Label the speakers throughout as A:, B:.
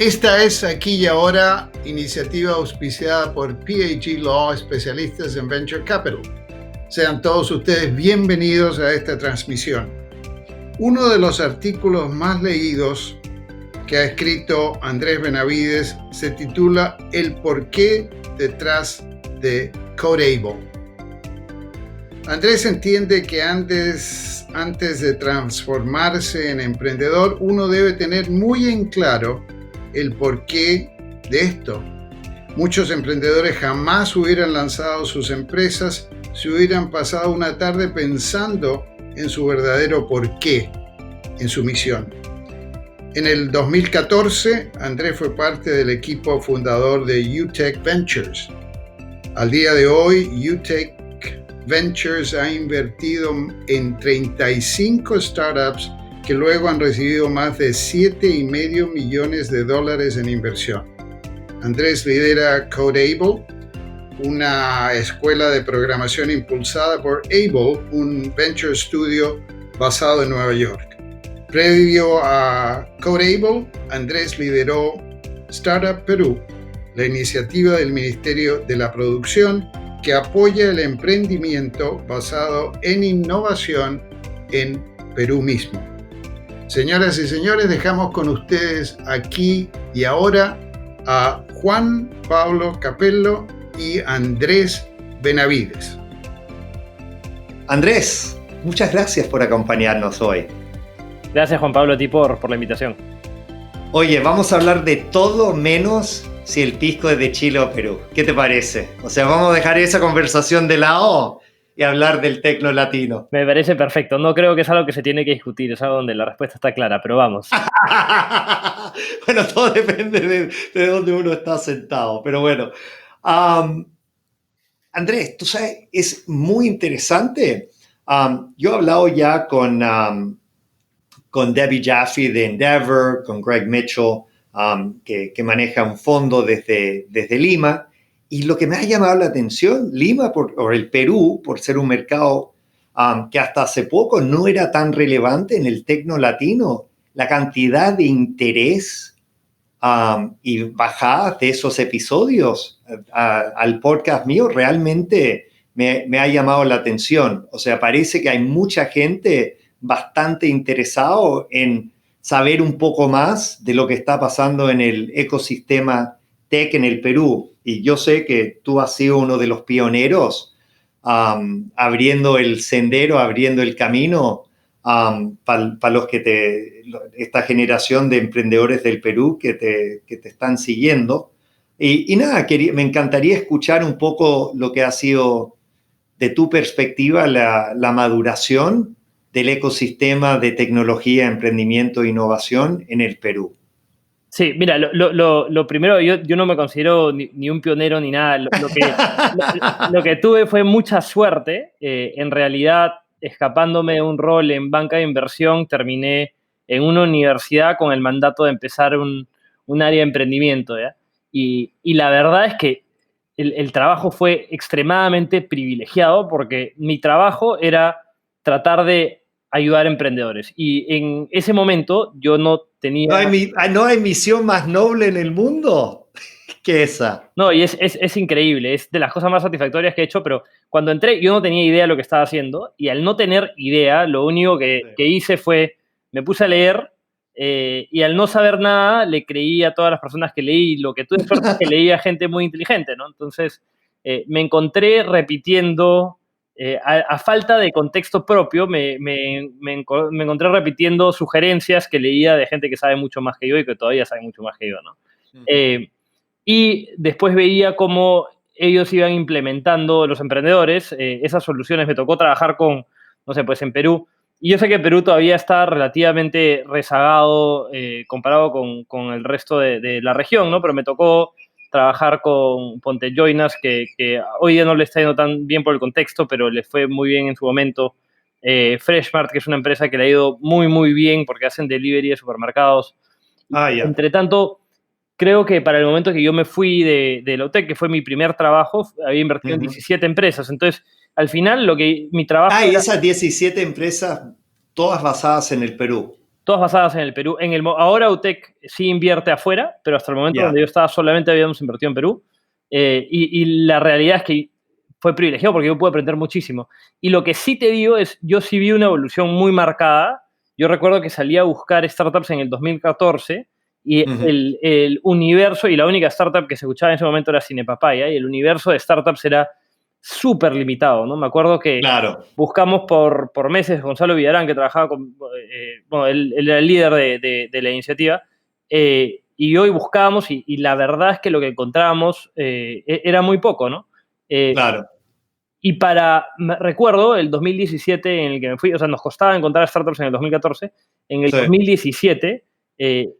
A: Esta es Aquí y Ahora, iniciativa auspiciada por PAG Law, especialistas en Venture Capital. Sean todos ustedes bienvenidos a esta transmisión. Uno de los artículos más leídos que ha escrito Andrés Benavides se titula El porqué detrás de Codeable. Andrés entiende que antes de transformarse en emprendedor, uno debe tener muy en claro el porqué de esto. Muchos emprendedores jamás hubieran lanzado sus empresas si hubieran pasado una tarde pensando en su verdadero porqué, en su misión. En el 2014, Andrés fue parte del equipo fundador de UTech Ventures. Al día de hoy, UTech Ventures ha invertido en 35 startups que luego han recibido más de $7.5 millones en inversión. Andrés lidera Codeable, una escuela de programación impulsada por Able, un venture studio basado en Nueva York. Previo a Codeable, Andrés lideró Startup Perú, la iniciativa del Ministerio de la Producción que apoya el emprendimiento basado en innovación en Perú mismo. Señoras y señores, dejamos con ustedes aquí y ahora a Juan Pablo Capello y Andrés Benavides.
B: Andrés, muchas gracias por acompañarnos hoy.
C: Gracias, Juan Pablo, a ti por la invitación.
B: Oye, vamos a hablar de todo menos si el pisco es de Chile o Perú. ¿Qué te parece? O sea, vamos a dejar esa conversación de lado y hablar del tecno latino.
C: Me parece perfecto. No creo que es algo que se tiene que discutir, es algo donde la respuesta está clara, pero vamos.
B: Bueno, todo depende de dónde uno está sentado, pero bueno. Andrés, tú sabes, es muy interesante. Yo he hablado ya con Debbie Jaffe de Endeavor, con Greg Mitchell, que maneja un fondo desde Lima. Y lo que me ha llamado la atención, Lima o el Perú, por ser un mercado que hasta hace poco no era tan relevante en el tecno latino, la cantidad de interés y bajadas de esos episodios al podcast mío realmente me ha llamado la atención. O sea, parece que hay mucha gente bastante interesado en saber un poco más de lo que está pasando en el ecosistema tech en el Perú. Y yo sé que tú has sido uno de los pioneros abriendo el sendero, abriendo el camino para los que esta generación de emprendedores del Perú que te están siguiendo. Y nada, me encantaría escuchar un poco lo que ha sido de tu perspectiva la maduración del ecosistema de tecnología, emprendimiento e innovación en el Perú.
C: Sí, mira, lo primero, yo no me considero ni un pionero ni nada. Lo que tuve fue mucha suerte. En realidad, escapándome de un rol en banca de inversión, terminé en una universidad con el mandato de empezar un área de emprendimiento, ¿ya? Y la verdad es que el trabajo fue extremadamente privilegiado porque mi trabajo era tratar de ayudar a emprendedores. Y en ese momento yo no tenía...
B: ¿No hay misión más noble en el mundo que esa?
C: No, y es increíble, es de las cosas más satisfactorias que he hecho, pero cuando entré yo no tenía idea de lo que estaba haciendo y al no tener idea, lo único que hice fue, me puse a leer y al no saber nada le creí a todas las personas que leí. Lo que tuve suerte es que leía gente muy inteligente, ¿no? Entonces me encontré repitiendo... a falta de contexto propio, me encontré repitiendo sugerencias que leía de gente que sabe mucho más que yo y que todavía sabe mucho más que yo, ¿no? Y después veía cómo ellos iban implementando, los emprendedores, esas soluciones. Me tocó trabajar con, no sé, pues en Perú. Y yo sé que Perú todavía está relativamente rezagado comparado con el resto de la región, ¿no? Pero me tocó trabajar con Ponte Joinas, que hoy día no le está yendo tan bien por el contexto, pero le fue muy bien en su momento. Freshmart, que es una empresa que le ha ido muy, muy bien porque hacen delivery de supermercados. Entre tanto, creo que para el momento que yo me fui de Lautec, que fue mi primer trabajo, había invertido en 17 empresas. Entonces, al final, mi trabajo...
B: esas 17 empresas, todas basadas en el Perú.
C: todas basadas en el Perú. Ahora UTEC sí invierte afuera, pero hasta el momento donde yo estaba solamente habíamos invertido en Perú. Y la realidad es que fue privilegiado porque yo pude aprender muchísimo. Y lo que sí te digo es, yo sí vi una evolución muy marcada. Yo recuerdo que salí a buscar startups en el 2014 y el universo, y la única startup que se escuchaba en ese momento era Cinepapaya, y el universo de startups era súper limitado, ¿no? Me acuerdo que buscamos por meses Gonzalo Villarán, que trabajaba con, bueno, él era el líder de la iniciativa, y hoy buscábamos y la verdad es que lo que encontrábamos era muy poco, ¿no? Y recuerdo el 2017 en el que me fui, o sea, nos costaba encontrar startups en el 2014, en el 2017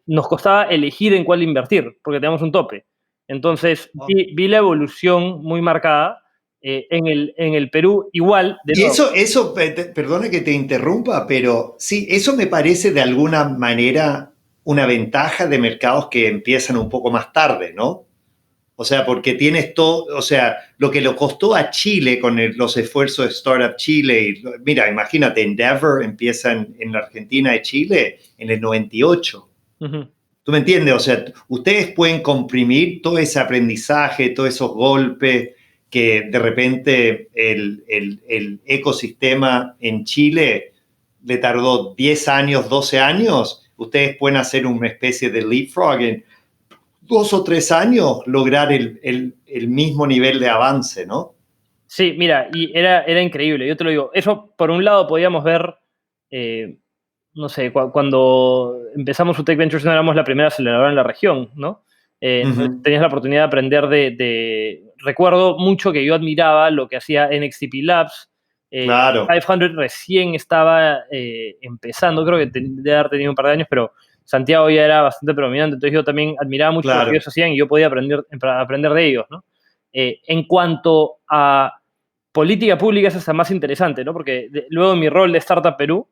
C: nos costaba elegir en cuál invertir, porque teníamos un tope. Entonces, vi la evolución muy marcada en el Perú, igual.
B: Y eso, perdona que te interrumpa, pero sí, eso me parece de alguna manera una ventaja de mercados que empiezan un poco más tarde, ¿no? O sea, porque tienes todo, o sea, lo que le costó a Chile con los esfuerzos de Startup Chile. Mira, imagínate, Endeavor empieza en la Argentina y Chile en el 98. ¿Tú me entiendes? O sea, ustedes pueden comprimir todo ese aprendizaje, todos esos golpes que de repente el ecosistema en Chile le tardó 10 años, 12 años. Ustedes pueden hacer una especie de leapfrog en 2 o 3 años, lograr el mismo nivel de avance, ¿no?
C: Sí, mira, y era increíble, yo te lo digo. Eso, por un lado, podíamos ver, no sé, cuando empezamos UTEC Ventures no éramos la primera aceleradora en la región, ¿no? Tenías la oportunidad de aprender Recuerdo mucho que yo admiraba lo que hacía NXTP Labs.
B: Claro.
C: 500 recién estaba empezando, creo que debe haber tenido un par de años, pero Santiago ya era bastante predominante, entonces yo también admiraba mucho lo que ellos hacían y yo podía aprender de ellos, ¿no? En cuanto a política pública, es hasta más interesante, ¿no? Porque luego en mi rol de Startup Perú,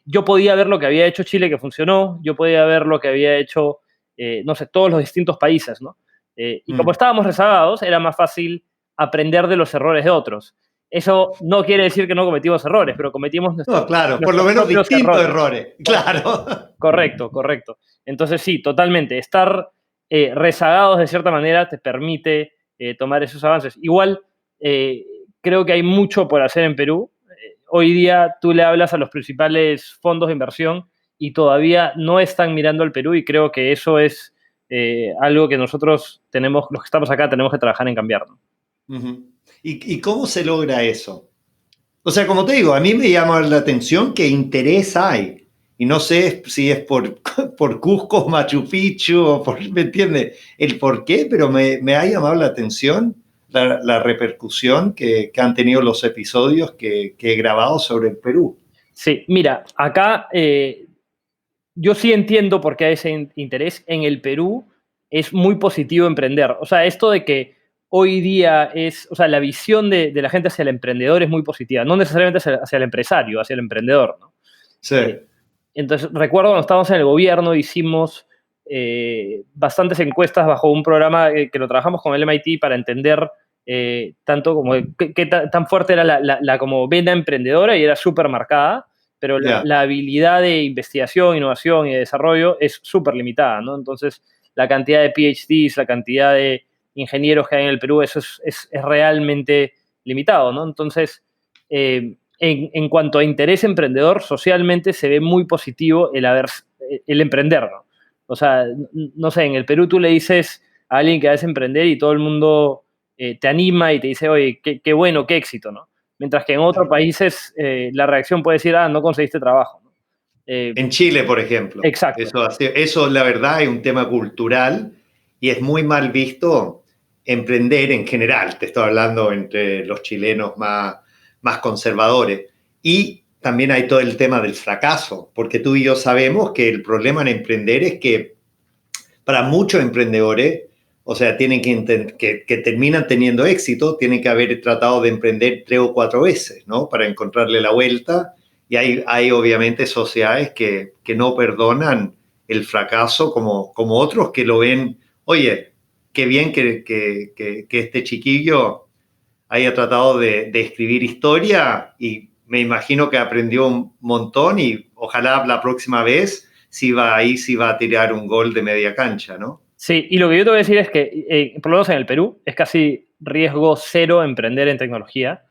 C: yo podía ver lo que había hecho Chile que funcionó, yo podía ver lo que había hecho, no sé, todos los distintos países, ¿no? Y como estábamos rezagados, era más fácil aprender de los errores de otros. Eso no quiere decir que no cometimos errores, pero cometimos
B: nuestros, claro, por lo menos distintos errores. Claro.
C: Correcto. Entonces sí, totalmente. Estar rezagados de cierta manera te permite tomar esos avances. Igual, creo que hay mucho por hacer en Perú. Hoy día tú le hablas a los principales fondos de inversión y todavía no están mirando al Perú, y creo que eso es algo que nosotros los que estamos acá, tenemos que trabajar en cambiar, ¿no?
B: ¿Y cómo se logra eso? O sea, como te digo, a mí me llama la atención que interés hay. Y no sé si es por Cusco, Machu Picchu, o ¿me entiendes? El por qué, pero me ha llamado la atención la repercusión que han tenido los episodios que he grabado sobre el Perú.
C: Sí, mira, acá yo sí entiendo por qué hay ese interés. En el Perú es muy positivo emprender. O sea, esto de que hoy día o sea, la visión de la gente hacia el emprendedor es muy positiva, no necesariamente hacia el empresario, hacia el emprendedor, ¿no?
B: Sí.
C: Entonces, recuerdo cuando estábamos en el gobierno, hicimos bastantes encuestas bajo un programa que lo trabajamos con el MIT para entender tanto como qué tan fuerte era la como vena emprendedora, y era súper marcada, pero la habilidad de investigación, innovación y de desarrollo es súper limitada, ¿no? Entonces, la cantidad de PhDs, la cantidad de ingenieros que hay en el Perú, eso es realmente limitado, ¿no? Entonces, en cuanto a interés emprendedor, socialmente se ve muy positivo el emprender, ¿no? O sea, no sé, en el Perú tú le dices a alguien que vas a emprender y todo el mundo te anima y te dice, oye, qué bueno, qué éxito, ¿no? Mientras que en otros países la reacción puede decir, no conseguiste trabajo, ¿no?
B: En Chile, por ejemplo.
C: Exacto.
B: Eso, la verdad, es un tema cultural y es muy mal visto emprender en general. Te estoy hablando entre los chilenos más conservadores. Y también hay todo el tema del fracaso, porque tú y yo sabemos que el problema en emprender es que para muchos emprendedores, o sea, tienen que terminan teniendo éxito, tienen que haber tratado de emprender 3 o 4 veces, ¿no? Para encontrarle la vuelta. Y hay obviamente sociedades que no perdonan el fracaso como otros que lo ven, oye, qué bien que este chiquillo haya tratado de escribir historia y me imagino que aprendió un montón y ojalá la próxima vez sí va a tirar un gol de media cancha, ¿no?
C: Sí, y lo que yo te voy a decir es que, por lo menos en el Perú, es casi riesgo cero emprender en tecnología,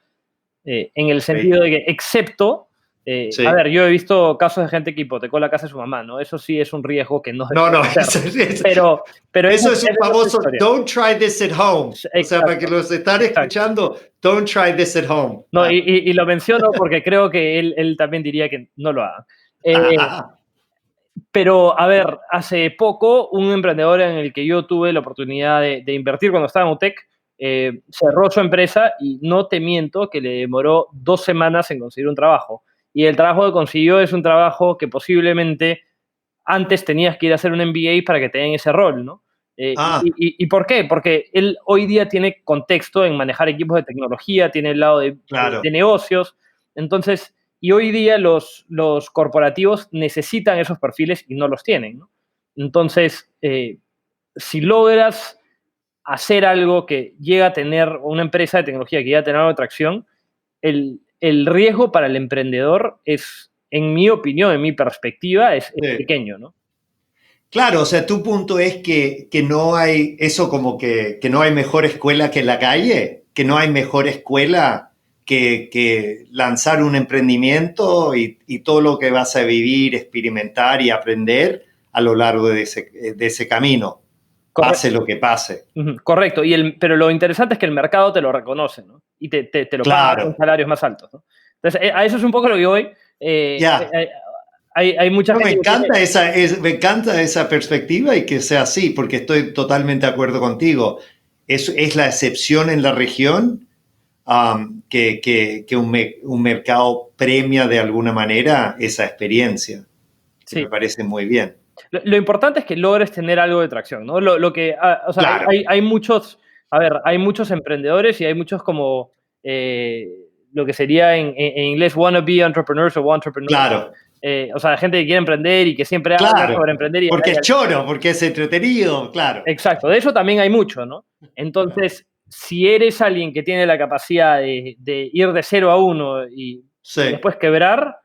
C: en el sentido de que, excepto,
B: Sí.
C: a ver, yo he visto casos de gente que hipotecó la casa de su mamá, ¿no? Eso sí es un riesgo que no se
B: No,
C: puede hacer. Pero
B: eso es un
C: esa otra
B: famoso,
C: historia.
B: don't try this at home.
C: Exacto,
B: o sea, para que los están escuchando, don't try this at home.
C: No, y lo menciono porque creo que él también diría que no lo haga. Pero, a ver, hace poco un emprendedor en el que yo tuve la oportunidad de invertir cuando estaba en UTEC, cerró su empresa y no te miento que le demoró 2 semanas en conseguir un trabajo. Y el trabajo que consiguió es un trabajo que posiblemente antes tenías que ir a hacer un MBA para que te den ese rol, ¿no? ¿Y por qué? Porque él hoy día tiene contexto en manejar equipos de tecnología, tiene el lado
B: Claro.
C: de negocios. Entonces, y hoy día los corporativos necesitan esos perfiles y no los tienen, ¿no? Entonces, si logras hacer algo que llega a tener, una empresa de tecnología que llega a tener algo de tracción, el riesgo para el emprendedor es, en mi opinión, en mi perspectiva, es pequeño, ¿no?
B: Claro, o sea, tu punto es que no hay eso como que no hay mejor escuela que la calle, que no hay mejor escuela que lanzar un emprendimiento y todo lo que vas a vivir, experimentar y aprender a lo largo de ese camino, pase lo que pase.
C: Correcto, pero lo interesante es que el mercado te lo reconoce, ¿no? Y te lo paga con salarios más altos, ¿no? Entonces, a eso es un poco lo que voy. Hay mucha gente
B: me encanta esa perspectiva y que sea así, porque estoy totalmente de acuerdo contigo. Es la excepción en la región que un mercado premia de alguna manera esa experiencia. Sí. Me parece muy bien.
C: Lo importante es que logres tener algo de tracción, ¿no? O sea, claro. hay muchos, hay muchos emprendedores y hay muchos como lo que sería en inglés wannabe entrepreneurs o entrepreneurs.
B: Claro.
C: O sea, gente que quiere emprender y que siempre habla sobre emprender.
B: Porque es choro, porque es entretenido, claro.
C: Exacto, de eso también hay mucho, ¿no? Entonces, si eres alguien que tiene la capacidad de ir de 0 a 1 y después quebrar,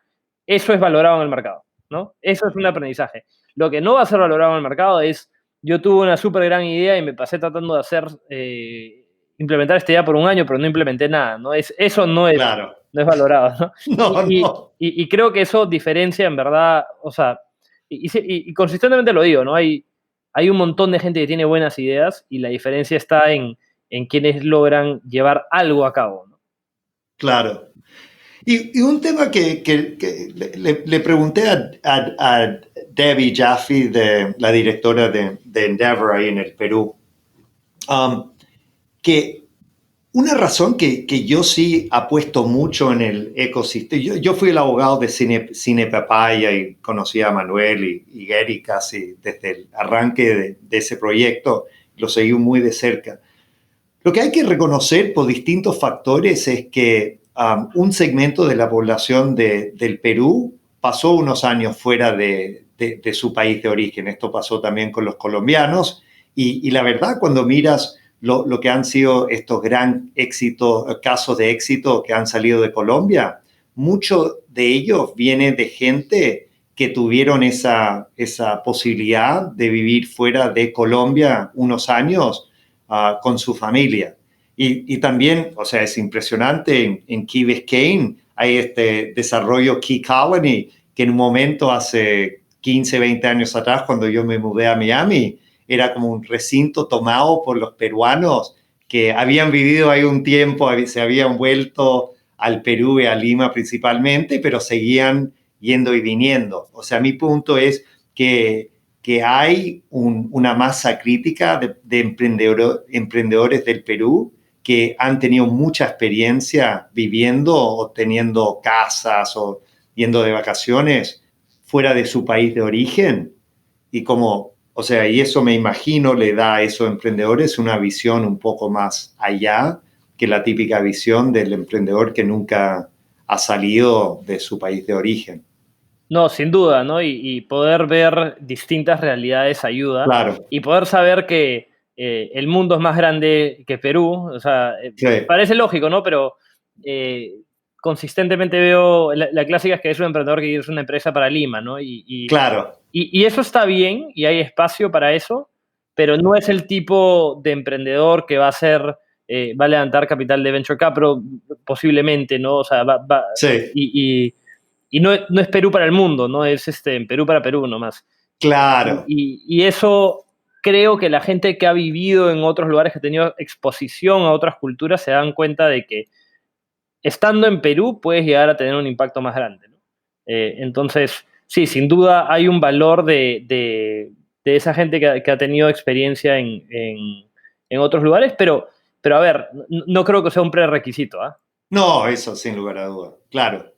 C: eso es valorado en el mercado, ¿no? Eso es un aprendizaje. Lo que no va a ser valorado en el mercado es, yo tuve una súper gran idea y me pasé tratando de implementar esta idea por 1 año, pero no implementé nada, ¿no? Eso no es, no es valorado, ¿no? Y creo que eso diferencia en verdad, o sea, y consistentemente lo digo, ¿no? Hay un montón de gente que tiene buenas ideas y la diferencia está en quienes logran llevar algo a cabo, ¿no?
B: Claro. Y un tema que le pregunté a Debbie Jaffe, la directora de Endeavor ahí en el Perú, que una razón que yo sí apuesto mucho en el ecosistema, yo fui el abogado de Cine Papaya y conocí a Manuel y Gary casi desde el arranque de ese proyecto, lo seguí muy de cerca. Lo que hay que reconocer por distintos factores es que un segmento de la población del Perú pasó unos años fuera de su país de origen. Esto pasó también con los colombianos y la verdad, cuando miras lo que han sido estos gran casos de éxito que han salido de Colombia, muchos de ellos vienen de gente que tuvieron esa posibilidad de vivir fuera de Colombia unos años con su familia. Y también, o sea, es impresionante, en Key Biscayne hay este desarrollo Key Colony, que en un momento hace 15, 20 años atrás, cuando yo me mudé a Miami, era como un recinto tomado por los peruanos que habían vivido ahí un tiempo, se habían vuelto al Perú y a Lima principalmente, pero seguían yendo y viniendo. O sea, mi punto es que hay una masa crítica de emprendedores del Perú que han tenido mucha experiencia viviendo o teniendo casas o yendo de vacaciones fuera de su país de origen. Y o sea, y eso me imagino le da a esos emprendedores una visión un poco más allá que la típica visión del emprendedor que nunca ha salido de su país de origen.
C: No, sin duda, ¿no? Y poder ver distintas realidades ayuda.
B: Claro.
C: Y poder saber que el mundo es más grande que Perú. O sea,
B: sí.
C: Parece lógico, ¿no? Pero consistentemente veo, la clásica es que es un emprendedor que quiere una empresa para Lima, ¿no?
B: Claro.
C: Y eso está bien y hay espacio para eso, pero no es el tipo de emprendedor que va a ser, va a levantar capital de venture capital posiblemente, ¿no? O sea,
B: Sí.
C: Y no es Perú para el mundo, ¿no? Es Perú para Perú nomás.
B: Claro.
C: Y eso creo que la gente que ha vivido en otros lugares, que ha tenido exposición a otras culturas, se dan cuenta de que estando en Perú puedes llegar a tener un impacto más grande, ¿no? Entonces, sí, sin duda hay un valor de esa gente que ha tenido experiencia en otros lugares, pero a ver, no creo que sea un prerequisito, ¿ah?
B: No, eso sin lugar a dudas, claro.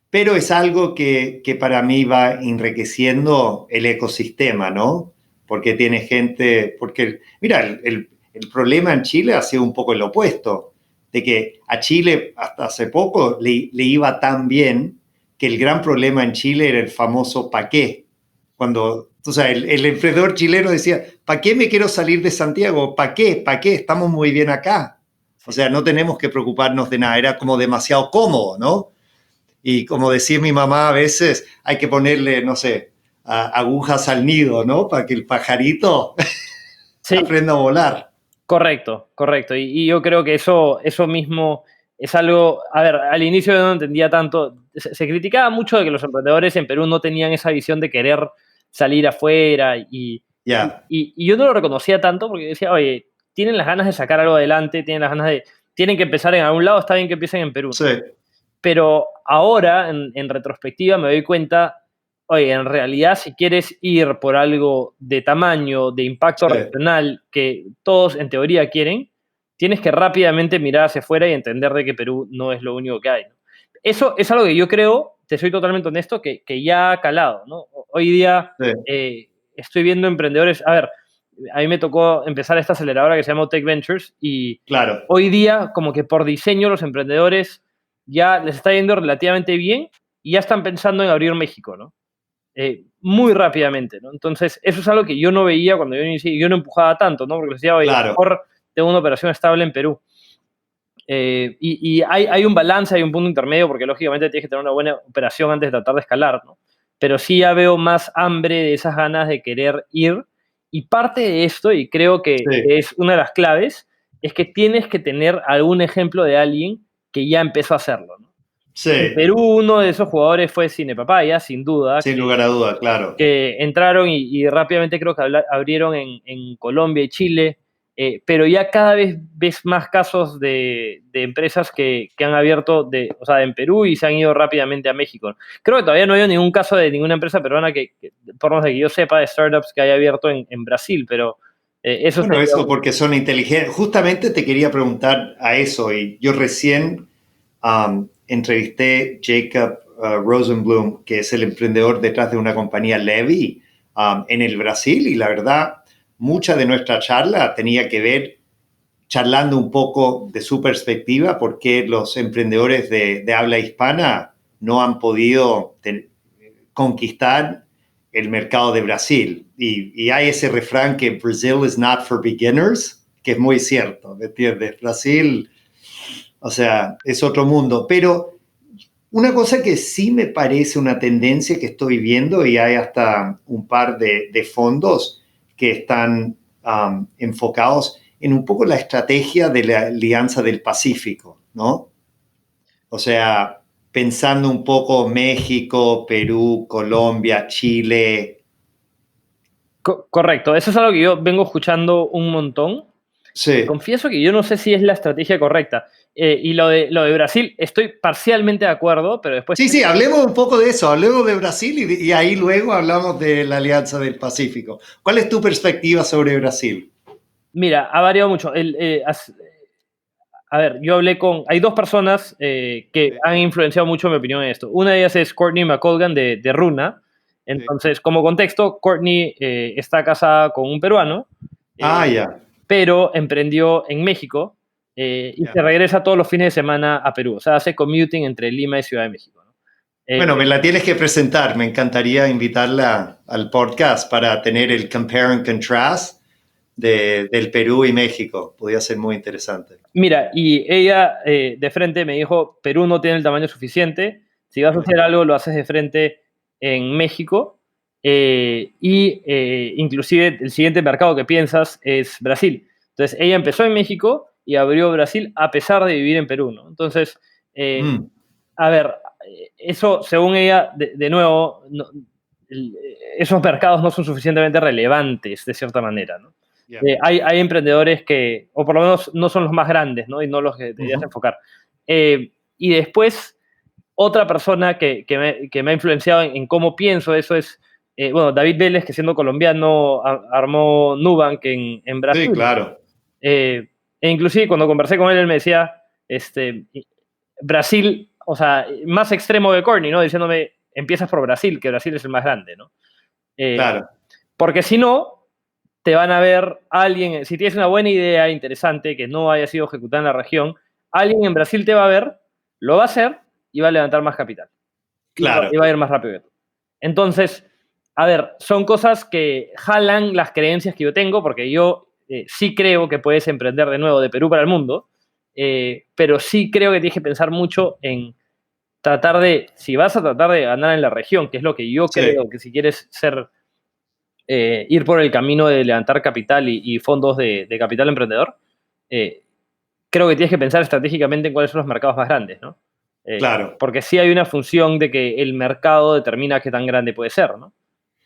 B: Pero es algo que para mí va enriqueciendo el ecosistema, ¿no? Porque tiene gente, porque, mira, el problema en Chile ha sido un poco el opuesto, de que a Chile hasta hace poco le iba tan bien que el gran problema en Chile era el famoso ¿pa' qué? Cuando, o sea, el emprendedor chileno decía, ¿para qué me quiero salir de Santiago? ¿Para qué? ¿Para qué? Estamos muy bien acá. O sea, no tenemos que preocuparnos de nada. Era como demasiado cómodo, ¿no? Y como decía mi mamá a veces, hay que ponerle, no sé, agujas al nido, ¿no? Para que el pajarito
C: Sí,
B: aprenda a volar.
C: correcto. Y yo creo que eso mismo es algo, a ver, al inicio yo no entendía tanto, se criticaba mucho de que los emprendedores en Perú no tenían esa visión de querer salir afuera
B: Ya.
C: y yo no lo reconocía tanto porque decía, oye, tienen las ganas de sacar algo adelante, tienen que empezar en algún lado, está bien que empiecen en Perú.
B: Sí.
C: Pero ahora, en retrospectiva, me doy cuenta, oye, en realidad si quieres ir por algo de tamaño, de impacto
B: Sí.
C: regional, que todos en teoría quieren, tienes que rápidamente mirar hacia afuera y entender de que Perú no es lo único que hay, ¿no? Eso es algo que yo creo, te soy totalmente honesto, que ya ha calado, ¿no? Hoy día
B: Sí.
C: estoy viendo emprendedores, a ver, a mí me tocó empezar esta aceleradora que se llama Tech Ventures y
B: Claro.
C: hoy día como que por diseño los emprendedores ya les está yendo relativamente bien y ya están pensando en abrir México, ¿no? Muy rápidamente, ¿no? Entonces, eso es algo que yo no veía cuando yo inicié, yo no empujaba tanto, ¿no? Porque les decía, oye,
B: Claro.
C: mejor tengo una operación estable en Perú. Y hay un balance, hay un punto intermedio, porque lógicamente tienes que tener una buena operación antes de tratar de escalar, ¿no? Pero sí ya veo más hambre de esas ganas de querer ir. Y parte de esto, y creo que
B: Sí.
C: es una de las claves, es que tienes que tener algún ejemplo de alguien que ya empezó a hacerlo, ¿no?
B: Sí.
C: En Perú, uno de esos jugadores fue Cine Papaya, sin duda.
B: Sin lugar a dudas, claro.
C: Que entraron y rápidamente creo que abrieron en Colombia y Chile, pero ya cada vez ves más casos de empresas que han abierto, o sea, en Perú y se han ido rápidamente a México. Creo que todavía no hay ningún caso de ninguna empresa peruana por lo que yo sepa, de startups que haya abierto en Brasil, pero eso
B: Bueno,
C: sería
B: eso porque son inteligentes. Justamente te quería preguntar a eso y yo recién entrevisté Jacob Rosenblum, que es el emprendedor detrás de una compañía Levi en el Brasil y la verdad, mucha de nuestra charla tenía que ver charlando un poco de su perspectiva, por qué los emprendedores de habla hispana no han podido conquistar el mercado de Brasil. Y hay ese refrán que Brazil is not for beginners, que es muy cierto, ¿me entiendes? Brasil, o sea, es otro mundo. Pero una cosa que sí me parece una tendencia que estoy viendo, y hay hasta un par de fondos que están enfocados en un poco la estrategia de la Alianza del Pacífico, ¿no? O sea, pensando un poco México, Perú, Colombia, Chile.
C: Correcto, eso es algo que yo vengo escuchando un montón.
B: Sí.
C: Confieso que yo no sé si es la estrategia correcta. Y lo de Brasil, estoy parcialmente de acuerdo, pero después...
B: Sí, hablemos un poco de eso, hablemos de Brasil y ahí luego hablamos de la Alianza del Pacífico. ¿Cuál es tu perspectiva sobre Brasil?
C: Mira, ha variado mucho. A ver, yo hablé hay dos personas que han influenciado mucho mi opinión en esto. Una de ellas es Courtney McColgan de Runa. Entonces, como contexto, Courtney está casada con un peruano,
B: Ya.
C: pero emprendió en México y se regresa todos los fines de semana a Perú. O sea, hace commuting entre Lima y Ciudad de México, ¿no?
B: Bueno, me la tienes que presentar. Me encantaría invitarla al podcast para tener el compare and contrast del Perú y México. Podría ser muy interesante.
C: Mira, y ella de frente me dijo, Perú no tiene el tamaño suficiente, si vas a hacer algo lo haces de frente en México, inclusive el siguiente mercado que piensas es Brasil. Entonces ella empezó en México y abrió Brasil a pesar de vivir en Perú, ¿no? Entonces, a ver, eso según ella, de nuevo, esos mercados no son suficientemente relevantes de cierta manera, ¿no? Yeah. Hay emprendedores que, o por lo menos no son los más grandes, ¿no? Y no los que deberías enfocar. Y después, otra persona que me ha influenciado en cómo pienso eso es, bueno, David Vélez, que siendo colombiano armó Nubank en Brasil.
B: Sí, claro.
C: E inclusive cuando conversé con él me decía, Brasil, o sea, más extremo que Courtney, ¿no? Diciéndome, empiezas por Brasil, que Brasil es el más grande, ¿no?
B: Claro.
C: Porque si no, te van a ver alguien, si tienes una buena idea interesante que no haya sido ejecutada en la región, alguien en Brasil te va a ver, lo va a hacer y va a levantar más capital.
B: Claro.
C: Y va a ir más rápido que tú. Entonces, a ver, son cosas que jalan las creencias que yo tengo, porque yo sí creo que puedes emprender de nuevo de Perú para el mundo, pero sí creo que tienes que pensar mucho en tratar de, si vas a tratar de ganar en la región, que es lo que yo creo que si quieres ser... ir por el camino de levantar capital y fondos de capital emprendedor, creo que tienes que pensar estratégicamente en cuáles son los mercados más grandes, ¿no?
B: Claro.
C: Porque sí hay una función de que el mercado determina qué tan grande puede ser, ¿no?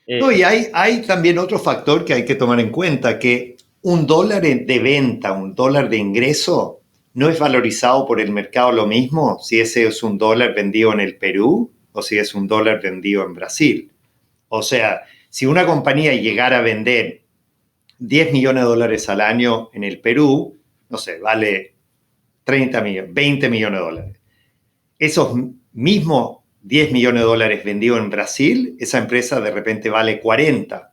B: No, y hay también otro factor que hay que tomar en cuenta, que $1 de venta, $1 de ingreso, no es valorizado por el mercado lo mismo si ese es $1 vendido en el Perú o si es $1 vendido en Brasil. O sea, si una compañía llegara a vender $10 millones al año en el Perú, no sé, vale 30 millones, 20 millones de dólares. Esos mismos $10 millones vendidos en Brasil, esa empresa de repente vale 40.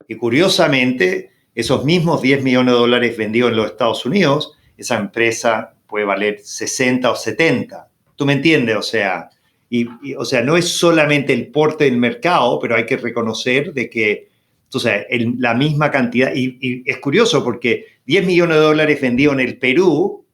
B: Y curiosamente, esos mismos $10 millones vendidos en los Estados Unidos, esa empresa puede valer 60 o 70. ¿Tú me entiendes? O sea, o sea, no es solamente el porte del mercado, pero hay que reconocer de que, o sea, la misma cantidad, y es curioso porque $10 millones vendidos en el Perú,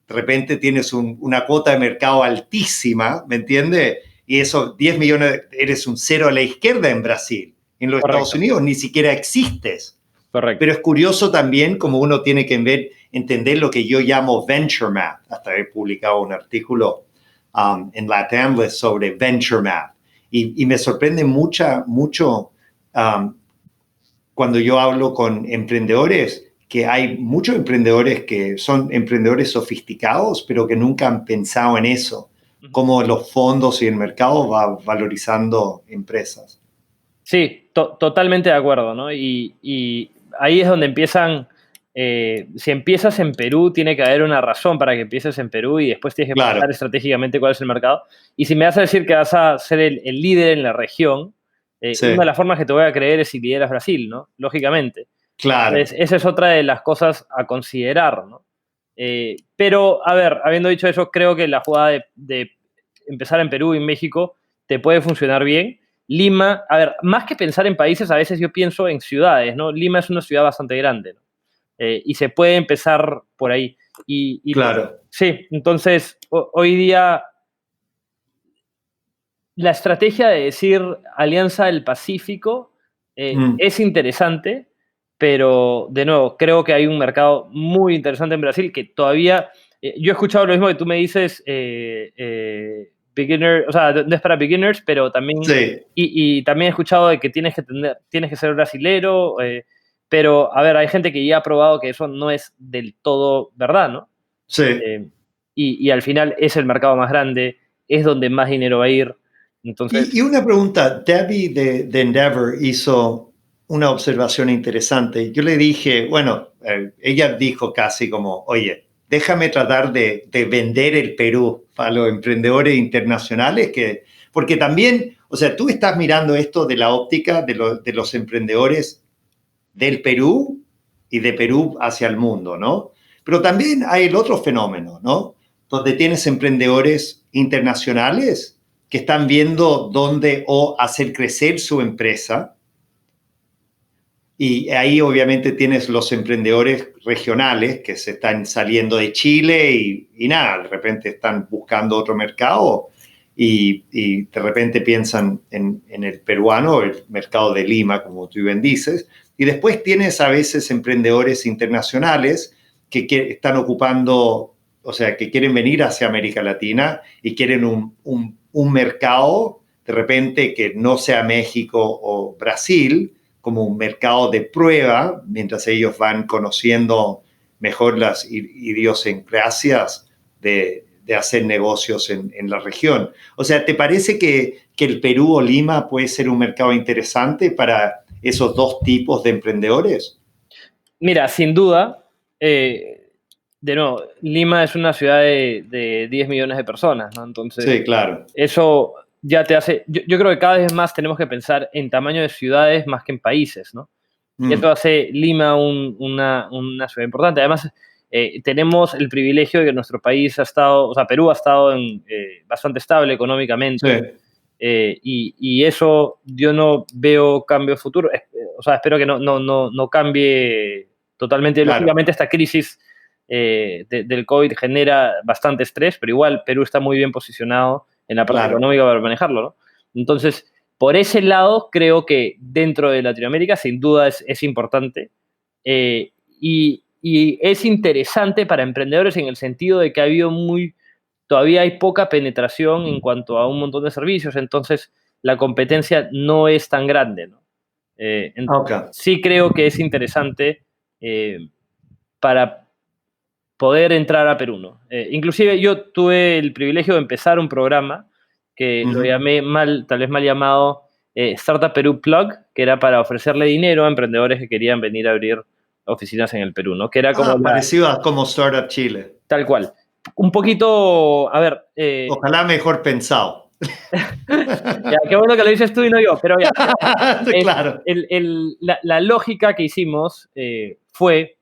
B: de repente tienes una cuota de mercado altísima, ¿me entiendes? Y esos 10 millones, eres un cero a la izquierda en Brasil. En los Estados Unidos ni siquiera existes.
C: Correcto.
B: Pero es curioso también como uno tiene que entender lo que yo llamo Venture Math. Hasta he publicado un artículo en LATAM sobre Venture Math. Y me sorprende mucho cuando yo hablo con emprendedores, que hay muchos emprendedores que son emprendedores sofisticados, pero que nunca han pensado en eso, cómo los fondos y el mercado va valorizando empresas.
C: Sí, totalmente de acuerdo, ¿no? Y ahí es donde empiezan... si empiezas en Perú, tiene que haber una razón para que empieces en Perú y después tienes que pensar estratégicamente cuál es el mercado. Y si me vas a decir que vas a ser el líder en la región, una de las formas que te voy a creer es si lideras Brasil, ¿no? Lógicamente.
B: Claro.
C: Entonces, esa es otra de las cosas a considerar, ¿no? Pero, a ver, habiendo dicho eso, creo que la jugada de empezar en Perú y en México te puede funcionar bien. Lima, a ver, más que pensar en países, a veces yo pienso en ciudades, ¿no? Lima es una ciudad bastante grande, ¿no? Y se puede empezar por ahí.
B: Claro.
C: Sí, entonces, hoy día la estrategia de decir Alianza del Pacífico es interesante, pero, de nuevo, creo que hay un mercado muy interesante en Brasil que todavía... yo he escuchado lo mismo que tú me dices, beginner, o sea, no es para beginners, pero también...
B: Sí.
C: Y también he escuchado de que tienes que ser brasilero, pero, a ver, hay gente que ya ha probado que eso no es del todo verdad, ¿no?
B: Sí.
C: Y al final es el mercado más grande, es donde más dinero va a ir. Entonces...
B: Y una pregunta, Debbie de Endeavor hizo una observación interesante. Yo le dije, bueno, ella dijo casi como, oye, déjame tratar de vender el Perú para los emprendedores internacionales, porque también, o sea, tú estás mirando esto de la óptica de los emprendedores del Perú y de Perú hacia el mundo, ¿no? Pero también hay el otro fenómeno, ¿no? Donde tienes emprendedores internacionales que están viendo dónde o hacer crecer su empresa Y ahí obviamente tienes los emprendedores regionales que se están saliendo de Chile y nada, de repente están buscando otro mercado y de repente piensan en el peruano, el mercado de Lima, como tú bien dices. Y después tienes a veces emprendedores internacionales que están ocupando, o sea, que quieren venir hacia América Latina y quieren un mercado, de repente, que no sea México o Brasil, como un mercado de prueba, mientras ellos van conociendo mejor las idiosincrasias de hacer negocios en la región. O sea, ¿te parece que el Perú o Lima puede ser un mercado interesante para esos dos tipos de emprendedores?
C: Mira, sin duda, de nuevo, Lima es una ciudad de 10 millones de personas, ¿no? Entonces,
B: sí, claro.
C: Eso ya te hace... Yo creo que cada vez más tenemos que pensar en tamaño de ciudades más que en países, ¿no? Y eso hace Lima una ciudad importante. Además, tenemos el privilegio de que nuestro país ha estado, o sea, Perú ha estado bastante estable económicamente.
B: Sí.
C: Y eso yo no veo cambio futuro. O sea, espero que no cambie totalmente.
B: Claro.
C: Lógicamente, esta crisis del COVID genera bastante estrés, pero igual Perú está muy bien posicionado en la parte económica para manejarlo, ¿no? Entonces, por ese lado, creo que dentro de Latinoamérica, sin duda, es importante. Y es interesante para emprendedores en el sentido de que todavía hay poca penetración en cuanto a un montón de servicios, entonces la competencia no es tan grande, ¿no? Sí creo que es interesante para poder entrar a Perú, ¿no? Inclusive yo tuve el privilegio de empezar un programa que lo llamé tal vez mal llamado Startup Perú Plug, que era para ofrecerle dinero a emprendedores que querían venir a abrir oficinas en el Perú, ¿no? Que era como
B: parecido a como Startup Chile.
C: Tal cual. Un poquito, a ver...
B: Ojalá mejor pensado.
C: Ya, qué bueno que lo dices tú y no yo, pero ya.
B: Claro.
C: La lógica que hicimos fue,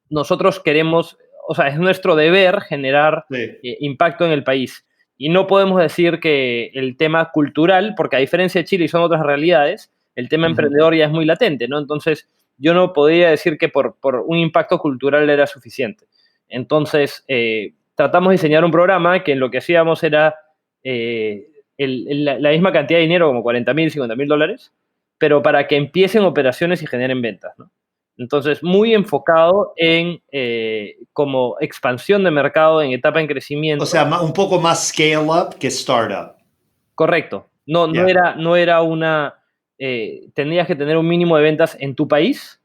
C: nosotros queremos, o sea, es nuestro deber generar impacto en el país. Y no podemos decir que el tema cultural, porque a diferencia de Chile y son otras realidades, el tema emprendedor ya es muy latente, ¿no? Entonces, yo no podría decir que por un impacto cultural era suficiente. Entonces, tratamos de diseñar un programa que en lo que hacíamos era la misma cantidad de dinero, como $40,000, $50,000, pero para que empiecen operaciones y generen ventas, ¿no? Entonces, muy enfocado en como expansión de mercado en etapa en crecimiento.
B: O sea, un poco más scale-up que startup.
C: Correcto. No era una... tendrías que tener un mínimo de ventas en tu país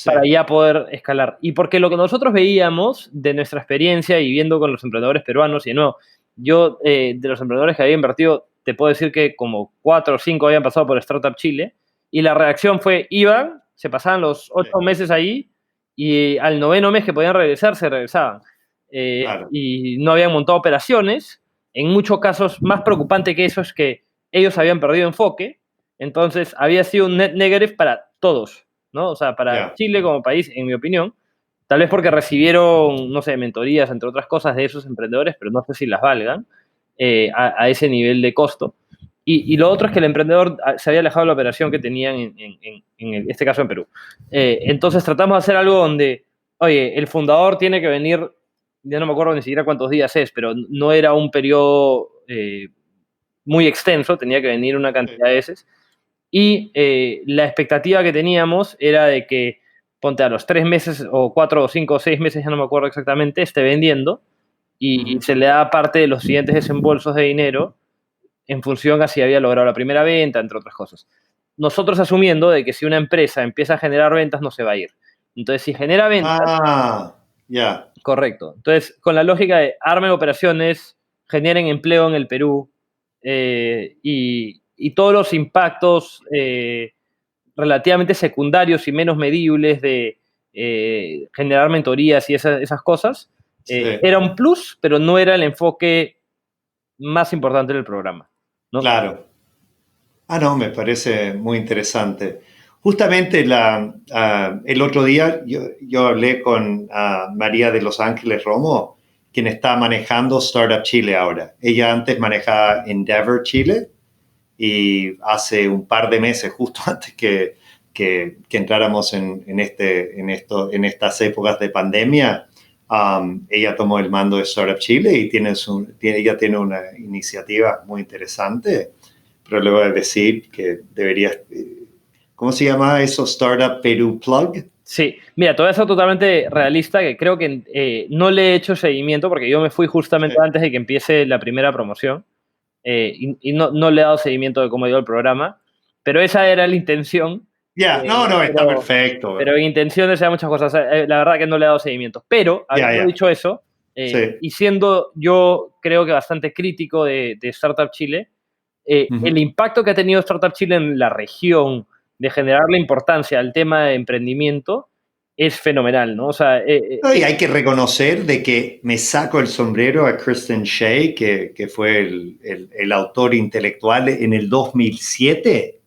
C: para ya poder escalar. Y porque lo que nosotros veíamos de nuestra experiencia y viendo con los emprendedores peruanos, y de nuevo, yo de los emprendedores que había invertido, te puedo decir que como 4 o 5 habían pasado por Startup Chile, y la reacción fue, iban, se pasaban los 8 meses ahí, y al 9º mes que podían regresar, se regresaban. Y no habían montado operaciones. En muchos casos, más preocupante que eso es que ellos habían perdido enfoque, entonces había sido un net negative para todos, ¿no? O sea, para Chile como país, en mi opinión, tal vez porque recibieron, no sé, mentorías, entre otras cosas, de esos emprendedores, pero no sé si las valgan a ese nivel de costo. Y lo otro es que el emprendedor se había alejado de la operación que tenían en este caso en Perú. Entonces tratamos de hacer algo donde, oye, el fundador tiene que venir, ya no me acuerdo ni siquiera cuántos días es, pero no era un periodo muy extenso, tenía que venir una cantidad de veces. Y la expectativa que teníamos era de que, ponte a los 3 meses o 4 o 5 o 6 meses, ya no me acuerdo exactamente, esté vendiendo y se le da parte de los siguientes desembolsos de dinero en función a si había logrado la primera venta, entre otras cosas. Nosotros asumiendo de que si una empresa empieza a generar ventas, no se va a ir. Entonces, si genera ventas... Correcto. Entonces, con la lógica de armen operaciones, generen empleo en el Perú y todos los impactos relativamente secundarios y menos medibles de generar mentorías y esas cosas, era un plus, pero no era el enfoque más importante del programa, ¿no?
B: Claro. No, me parece muy interesante. Justamente el otro día yo hablé con María de Los Ángeles Romo, quien está manejando Startup Chile ahora. Ella antes manejaba Endeavor Chile y hace un par de meses, justo antes que que entráramos en estas épocas de pandemia. Ella tomó el mando de Startup Chile y ella tiene una iniciativa muy interesante, pero le voy a decir que deberías... ¿Cómo se llama eso? Startup Perú Plug.
C: Sí, mira, te voy a ser totalmente realista, que creo que no le he hecho seguimiento porque yo me fui justamente antes de que empiece la primera promoción y no le he dado seguimiento de cómo ha ido el programa, pero esa era la intención.
B: Está perfecto.
C: Pero en intenciones hay muchas cosas. La verdad que no le he dado seguimiento. Pero, habiendo dicho eso,
B: sí.
C: y siendo yo creo que bastante crítico de Startup Chile, el impacto que ha tenido Startup Chile en la región de generar la importancia al tema de emprendimiento es fenomenal, ¿no? O sea,
B: y hay que reconocer de que me saco el sombrero a Kristen Shea, que fue el autor intelectual en el 2007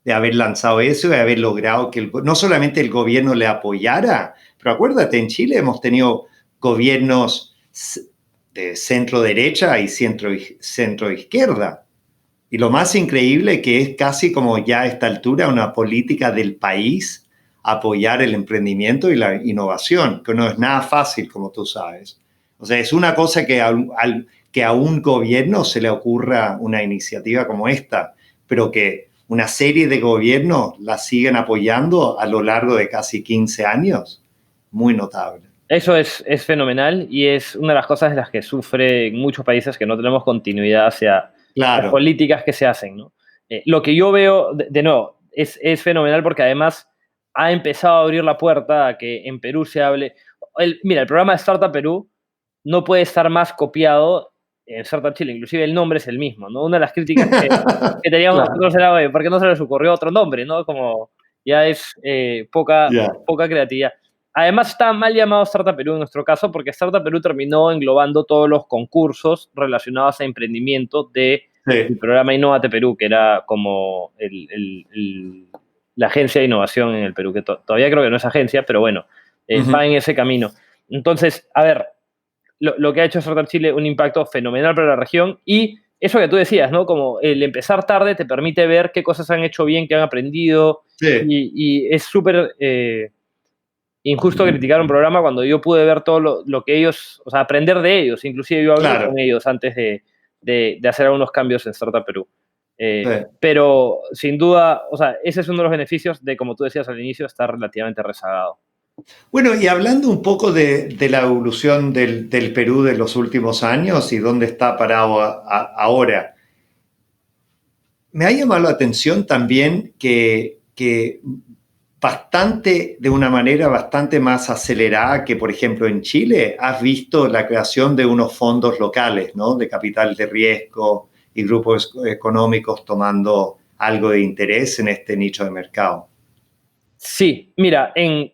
B: de haber lanzado eso y haber logrado que no solamente el gobierno le apoyara, pero acuérdate, en Chile hemos tenido gobiernos de centro derecha y centro izquierda. Y lo más increíble que es casi como ya a esta altura una política del país apoyar el emprendimiento y la innovación, que no es nada fácil, como tú sabes. O sea, es una cosa que a un gobierno se le ocurra una iniciativa como esta, pero que una serie de gobiernos la siguen apoyando a lo largo de casi 15 años. Muy notable.
C: Eso es fenomenal y es una de las cosas de las que sufren muchos países que no tenemos continuidad hacia las políticas que se hacen, ¿no? Lo que yo veo, de nuevo, es fenomenal porque además ha empezado a abrir la puerta a que en Perú se hable. Mira, el programa de Startup Perú no puede estar más copiado en Startup Chile, inclusive el nombre es el mismo, ¿no? Una de las críticas que teníamos nosotros era, oye, ¿por qué no se les ocurrió otro nombre, no? Como ya es poca creatividad. Además está mal llamado Startup Perú en nuestro caso porque Startup Perú terminó englobando todos los concursos relacionados a emprendimiento del programa Innovate Perú, que era como la agencia de innovación en el Perú, que todavía creo que no es agencia, pero bueno, va en ese camino. Entonces, a ver, lo que ha hecho Startup Chile, un impacto fenomenal para la región y eso que tú decías, ¿no? Como el empezar tarde te permite ver qué cosas han hecho bien, qué han aprendido y es súper injusto criticar un programa cuando yo pude ver todo lo que ellos, o sea, aprender de ellos, inclusive yo hablé con ellos antes de hacer algunos cambios en Startup Perú. Pero sin duda, o sea, ese es uno de los beneficios de, como tú decías al inicio, estar relativamente rezagado.
B: Bueno, y hablando un poco de la evolución del Perú de los últimos años y dónde está parado ahora, me ha llamado la atención también que de una manera bastante más acelerada que, por ejemplo, en Chile, has visto la creación de unos fondos locales, ¿no? De capital de riesgo y grupos económicos tomando algo de interés en este nicho de mercado.
C: Sí, mira, en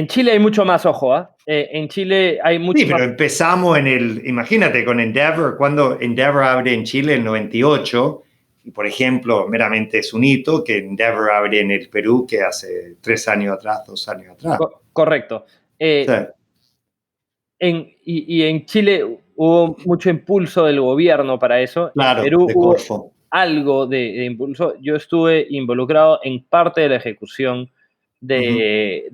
C: Chile hay mucho más, ojo, en Chile hay mucho más.
B: Sí, pero empezamos imagínate, con Endeavor, cuando Endeavor abre en Chile en 98, y por ejemplo, meramente es un hito que Endeavor abre en el Perú que hace 2 años atrás.
C: Correcto. Y en Chile hubo mucho impulso del gobierno para eso.
B: Claro,
C: en Perú
B: de
C: hubo
B: Corfo.
C: algo de impulso. Yo estuve involucrado en parte de la ejecución del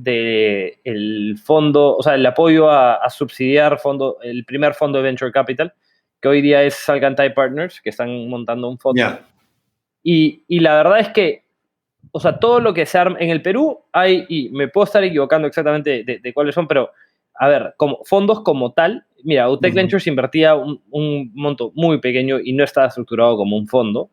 C: fondo, o sea, el apoyo a subsidiar el primer fondo de Venture Capital, que hoy día es Salcantay Partners, que están montando un fondo. Y la verdad es que, o sea, todo lo que se arma en el Perú hay, y me puedo estar equivocando exactamente de cuáles son, pero, a ver, como fondos como tal, mira, UTEC Ventures invertía un monto muy pequeño y no estaba estructurado como un fondo,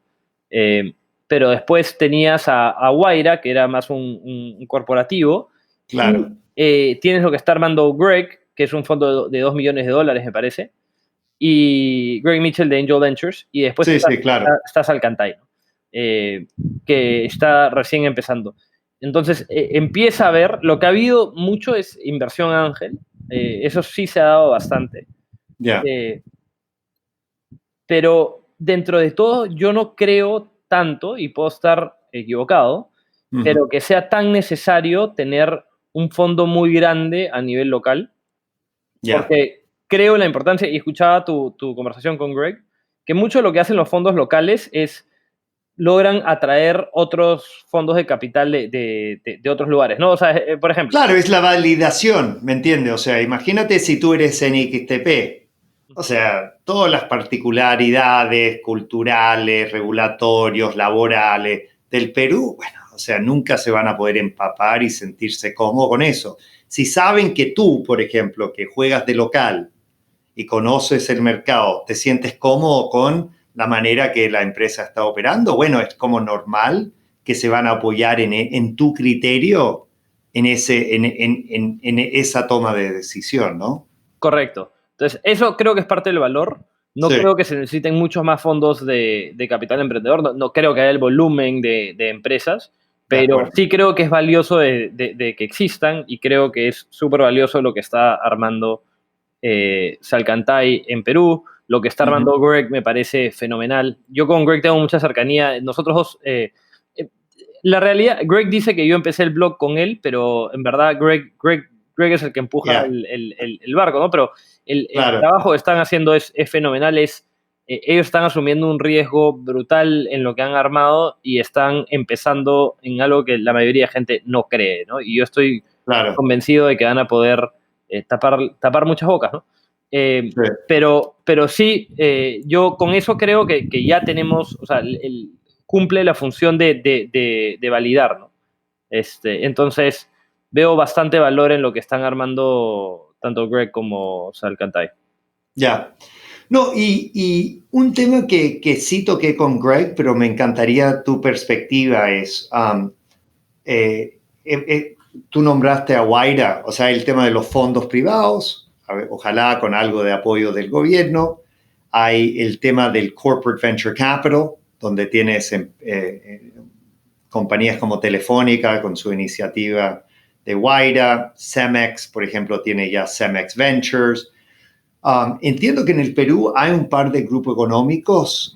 C: pero después tenías a Guaira, que era más un corporativo.
B: Claro.
C: Y tienes lo que está armando Greg, que es un fondo de $2 millones, me parece, y Greg Mitchell de Angel Ventures, y después está Salcantay, ¿no? Que está recién empezando. Entonces, empieza a ver, lo que ha habido mucho es inversión ángel, eso sí se ha dado bastante. Pero dentro de todo, yo no creo tanto, y puedo estar equivocado, pero que sea tan necesario tener un fondo muy grande a nivel local, porque creo la importancia, y escuchaba tu conversación con Greg, que mucho de lo que hacen los fondos locales es logran atraer otros fondos de capital de otros lugares, ¿no? O sea, por ejemplo.
B: Claro, es la validación, ¿me entiendes? O sea, imagínate si tú eres NXTP. O sea, todas las particularidades culturales, regulatorios, laborales del Perú, bueno, o sea, nunca se van a poder empapar y sentirse cómodos con eso. Si saben que tú, por ejemplo, que juegas de local y conoces el mercado, te sientes cómodo con la manera que la empresa está operando, bueno, es como normal que se van a apoyar en tu criterio en esa toma de decisión, ¿no?
C: Correcto. Entonces, eso creo que es parte del valor. No
B: Sí.
C: creo que se necesiten muchos más fondos de capital emprendedor. No creo que haya el volumen de empresas, pero sí creo que es valioso de que existan y creo que es súper valioso lo que está armando Salcantay en Perú. Lo que está armando Greg me parece fenomenal. Yo con Greg tengo mucha cercanía. Nosotros dos... la realidad, Greg dice que yo empecé el blog con él, pero en verdad Greg es el que empuja el barco, ¿no? Pero el trabajo que están haciendo es fenomenal. Ellos están asumiendo un riesgo brutal en lo que han armado y están empezando en algo que la mayoría de gente no cree, ¿no? Y yo estoy convencido de que van a poder tapar muchas bocas, ¿no?
B: Sí.
C: Pero sí, yo con eso creo que ya tenemos, o sea, cumple la función de validar, ¿no? Entonces, veo bastante valor en lo que están armando tanto Greg como Salcantay.
B: Ya. No, y un tema que sí toqué con Greg, pero me encantaría tu perspectiva es, tú nombraste a Wayra, o sea, el tema de los fondos privados, ojalá con algo de apoyo del gobierno. Hay el tema del Corporate Venture Capital, donde tienes compañías como Telefónica con su iniciativa de Wayra. Cemex, por ejemplo, tiene ya Cemex Ventures. Entiendo que en el Perú hay un par de grupos económicos,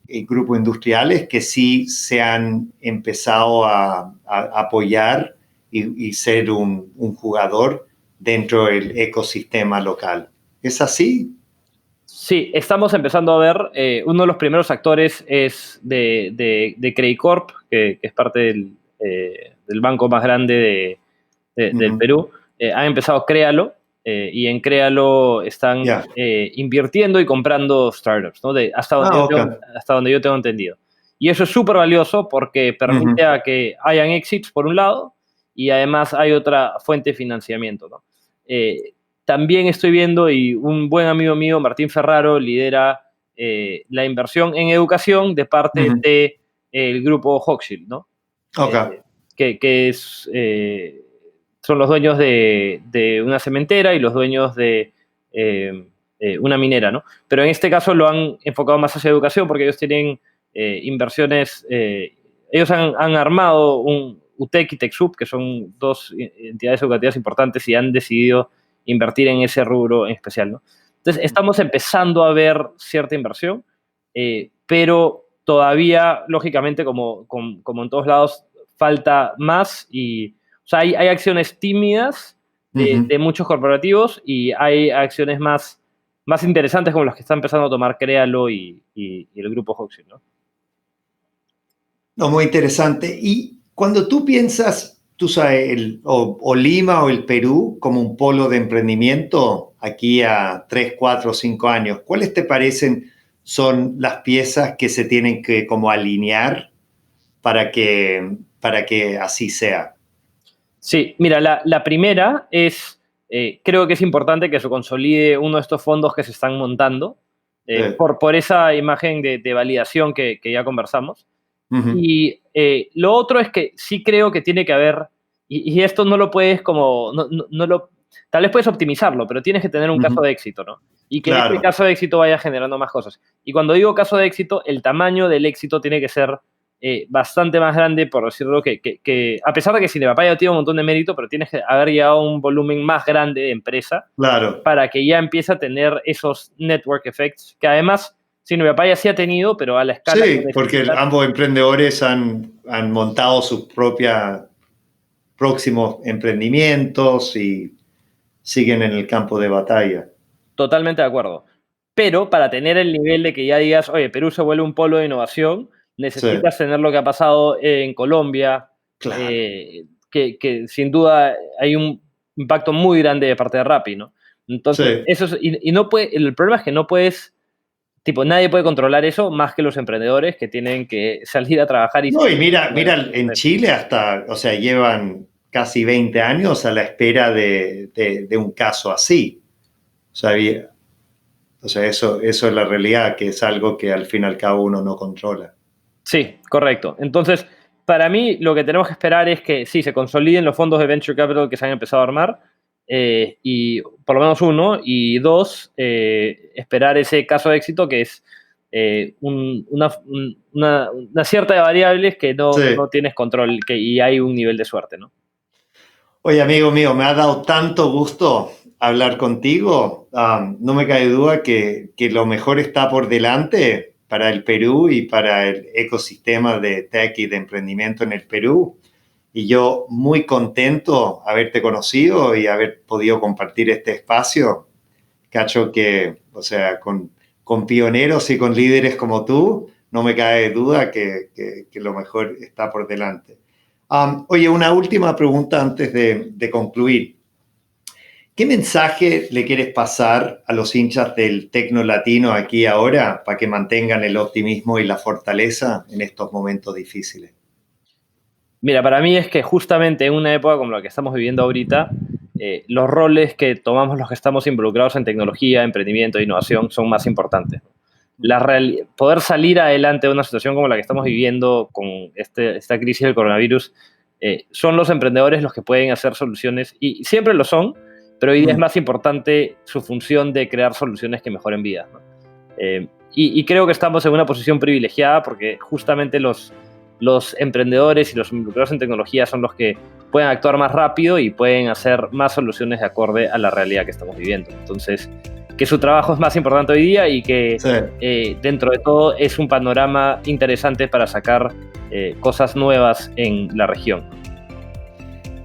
B: grupos industriales, que sí se han empezado a apoyar y ser un jugador dentro del ecosistema local. ¿Es así?
C: Sí, estamos empezando a ver, uno de los primeros actores es de Credicorp, que es parte del banco más grande del Perú. Han empezado Créalo, y en Créalo están invirtiendo y comprando startups, ¿no? Hasta donde yo tengo entendido. Y eso es súper valioso porque permite a que hayan exits, por un lado, y además hay otra fuente de financiamiento, ¿no? También estoy viendo, y un buen amigo mío, Martín Ferraro, lidera la inversión en educación de parte del grupo Hochschild, ¿no? Que es... son los dueños de una cementera y los dueños de una minera, ¿no? Pero en este caso lo han enfocado más hacia educación porque ellos tienen inversiones, ellos han armado un UTEC y TechSoup, que son dos entidades educativas importantes, y han decidido invertir en ese rubro en especial, ¿no? Entonces, estamos empezando a ver cierta inversión, pero todavía, lógicamente, como en todos lados, falta más y... O sea, hay acciones tímidas de muchos corporativos y hay acciones más interesantes como las que está empezando a tomar Créalo y el grupo Hochschild, ¿no?
B: No, muy interesante. Y cuando tú piensas, tú sabes, o Lima o el Perú como un polo de emprendimiento aquí a 3, 4, 5 años, ¿cuáles te parecen son las piezas que se tienen que como alinear para que así sea?
C: Sí, mira, la primera es, creo que es importante que se consolide uno de estos fondos que se están montando, por esa imagen de validación que ya conversamos. Y lo otro es que sí creo que tiene que haber, y esto no lo puedes como, tal vez puedes optimizarlo, pero tienes que tener un caso de éxito, ¿no? Y que este caso de éxito vaya generando más cosas. Y cuando digo caso de éxito, el tamaño del éxito tiene que ser bastante más grande, por decirlo, que a pesar de que Cinepapaya ya tiene un montón de mérito, pero tienes que haber llegado a un volumen más grande de empresa para que ya empiece a tener esos network effects, que además Cinepapaya sí ha tenido, pero a la escala...
B: Sí, porque ambos emprendedores han montado sus propios próximos emprendimientos y siguen en el campo de batalla.
C: Totalmente de acuerdo. pero para tener el nivel de que ya digas, oye, Perú se vuelve un polo de innovación, necesitas tener lo que ha pasado en Colombia,
B: Claro.
C: Que sin duda hay un impacto muy grande de parte de Rappi, ¿no? Entonces, eso es, y no puede, el problema es que no puedes, tipo, nadie puede controlar eso más que los emprendedores que tienen que salir a trabajar.
B: No, y mira, en Chile hata, o sea, llevan casi 20 años a la espera de un caso así. O sea, eso es la realidad, que es algo que al fin y al cabo uno no controla.
C: Sí, correcto. Entonces, para mí lo que tenemos que esperar es que sí, se consoliden los fondos de Venture Capital que se han empezado a armar, y por lo menos uno, y dos, esperar ese caso de éxito que es una cierta de variables que no tienes control y hay un nivel de suerte, ¿no?
B: Oye, amigo mío, me ha dado tanto gusto hablar contigo. No me cabe duda que lo mejor está por delante para el Perú y para el ecosistema de tech y de emprendimiento en el Perú. Y yo muy contento haberte conocido y haber podido compartir este espacio. Cacho que, o sea, con pioneros y con líderes como tú, no me cabe duda que lo mejor está por delante. Oye, una última pregunta antes de concluir. ¿Qué mensaje le quieres pasar a los hinchas del Tecno Latino aquí ahora para que mantengan el optimismo y la fortaleza en estos momentos difíciles?
C: Mira, para mí es que justamente en una época como la que estamos viviendo ahorita, los roles que tomamos los que estamos involucrados en tecnología, emprendimiento e innovación son más importantes. Poder salir adelante de una situación como la que estamos viviendo con esta crisis del coronavirus, son los emprendedores los que pueden hacer soluciones, y siempre lo son, pero hoy día es más importante su función de crear soluciones que mejoren vidas, ¿no? Y creo que estamos en una posición privilegiada porque justamente los emprendedores y los involucrados en tecnología son los que pueden actuar más rápido y pueden hacer más soluciones de acorde a la realidad que estamos viviendo. Entonces, que su trabajo es más importante hoy día y que dentro de todo es un panorama interesante para sacar cosas nuevas en la región.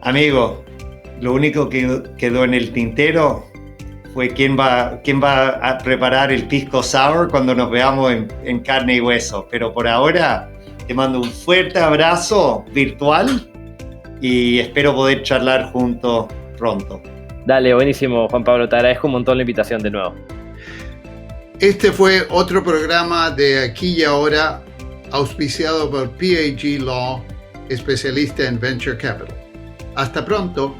B: Amigo, lo único que quedó en el tintero fue quién va a preparar el pisco sour cuando nos veamos en carne y hueso. Pero por ahora te mando un fuerte abrazo virtual y espero poder charlar juntos pronto.
C: Dale, buenísimo, Juan Pablo. Te agradezco un montón la invitación de nuevo.
A: Este fue otro programa de Aquí y Ahora, auspiciado por PAG Law, especialista en Venture Capital. Hasta pronto.